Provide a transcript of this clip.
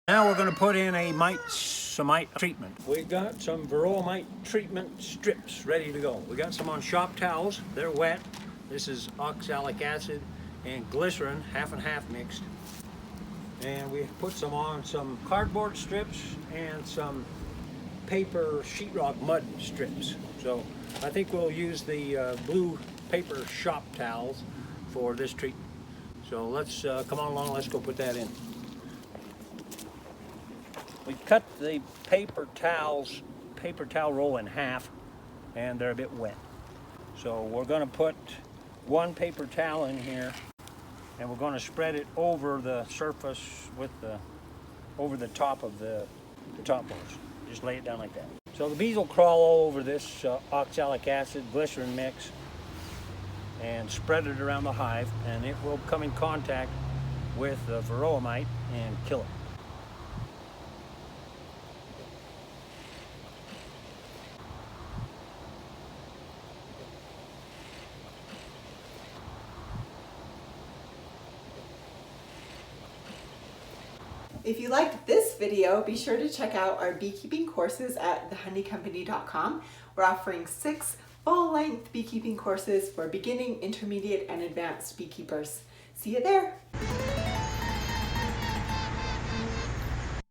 Now we're going to put in some mite treatment. We've got some varroa mite treatment strips ready to go. We got some on shop towels. They're wet. This is oxalic acid and glycerine, half and half mixed. And we put some on some cardboard strips and some paper sheetrock mud strips. So I think we'll use the blue paper shop towels for this treatment. So let's come on along, let's go put that in. We cut the paper towel roll in half, and they're a bit wet. So we're going to put one paper towel in here, and we're going to spread it over the surface over the top of the top hose. Just lay it down like that. So the bees will crawl all over this oxalic acid glycerin mix and spread it around the hive, and it will come in contact with the varroa mite and kill it. If you liked this video, be sure to check out our beekeeping courses at thehoneycompany.com. We're offering 6 full-length beekeeping courses for beginning, intermediate, and advanced beekeepers. See you there!